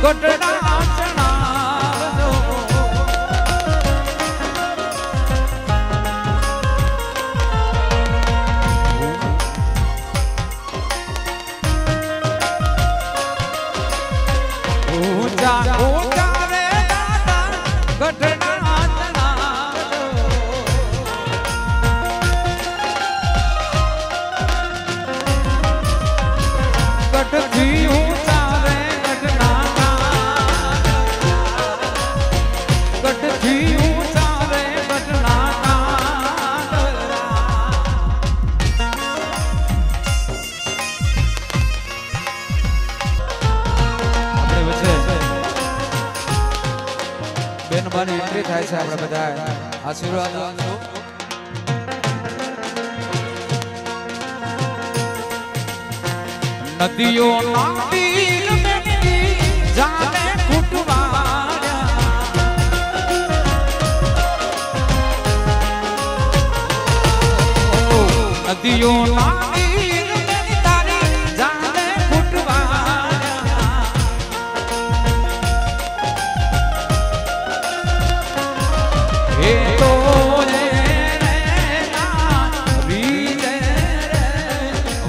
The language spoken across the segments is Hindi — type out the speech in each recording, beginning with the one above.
ગઢડા ચણાવજો ઊંચા ઊંચા રે દાદા ગઢડા ચણાવજો ગઢથી ઊંચા રે ગઢડા ગઢથી ઊંચા રે ગઢડા આપણે વચ્ચે બેનબાની એન્ટ્રી થાય છે આપણે બધા આશીર્વાદ આપજો નદીઓ નાતીર મેની જાને ફૂટવાયા નદીઓ નાતીર મેની તારી જાને ફૂટવાયા હે તો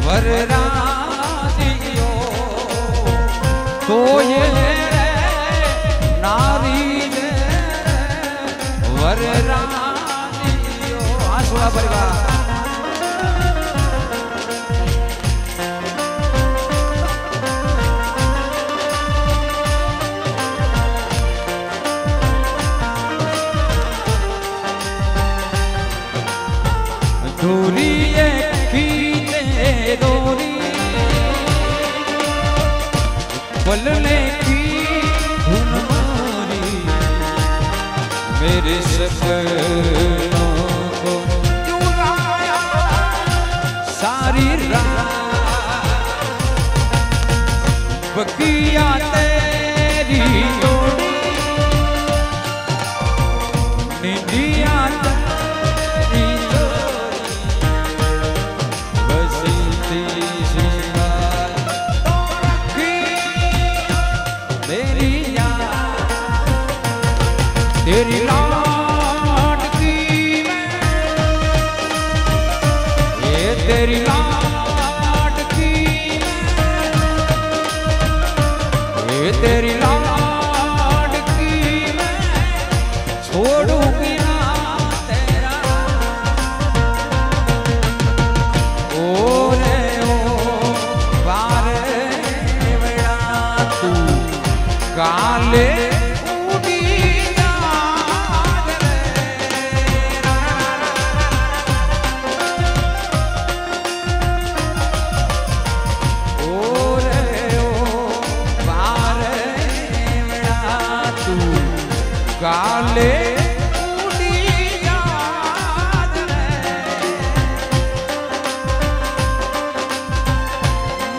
વરરા तो ये नारी वररानियो आसुड़ा परिवार दूरी खींचे दोरी पलने की धुन मारी मेरे सपनों को चुराया सारी रात बगिया तेरी जोड़ी निंदिया तेरी जोड़ी बसती तेरी लाडकी में ये तेरी लाडकी में ये तेरी लाडकी में छोड़ूंगी ना तेरा ओ रे ओ बारे बेड़ा तू काले काले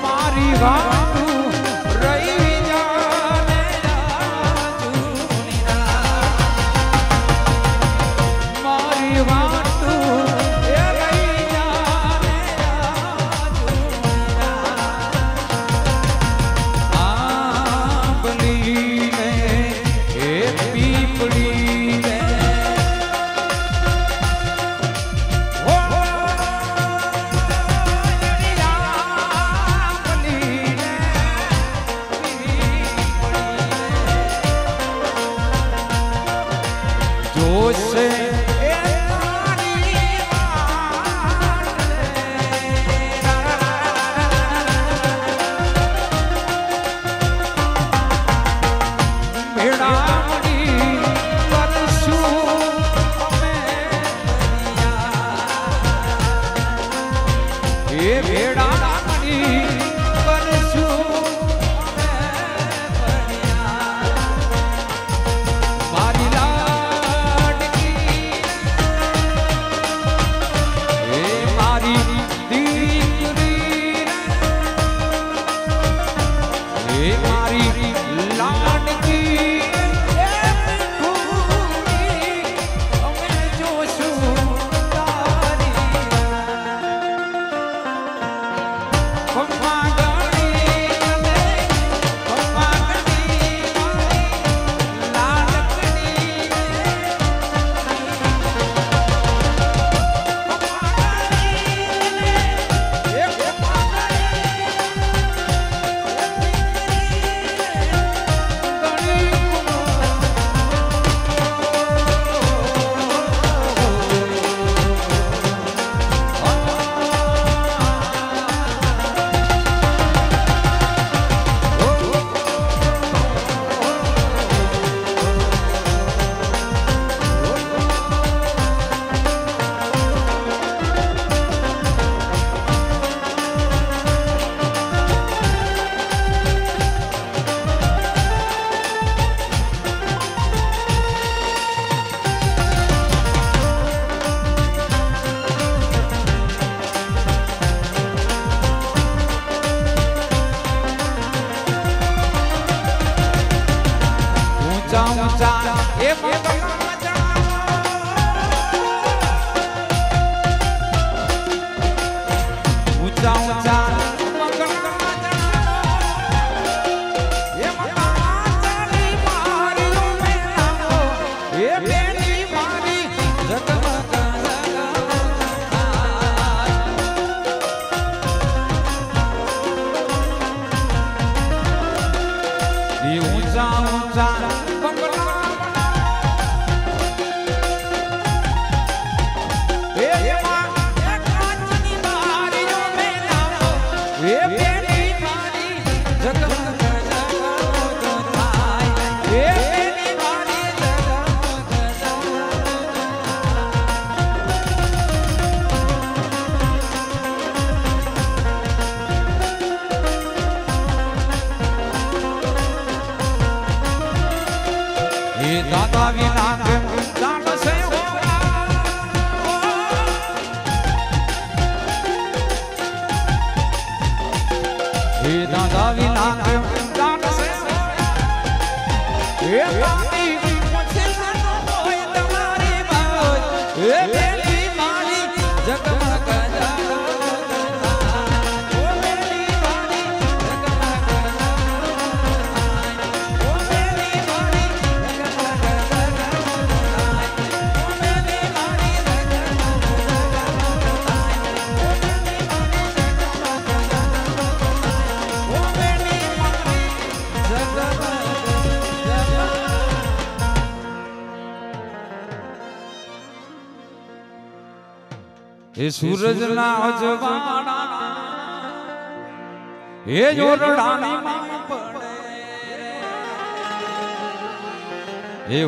मारी वातू रही जाने मारी वातू रही जाने आंबली ऊंचा ऊंचा ये ऊंचा ऊंचा दादा विना दान से हे दादा विना दान से हे दादी मुझे न होए तुम्हारी बात हे मेरी मारी जगमग ये सूरज ना अजवाना ये जोरडानी मां पड़े ये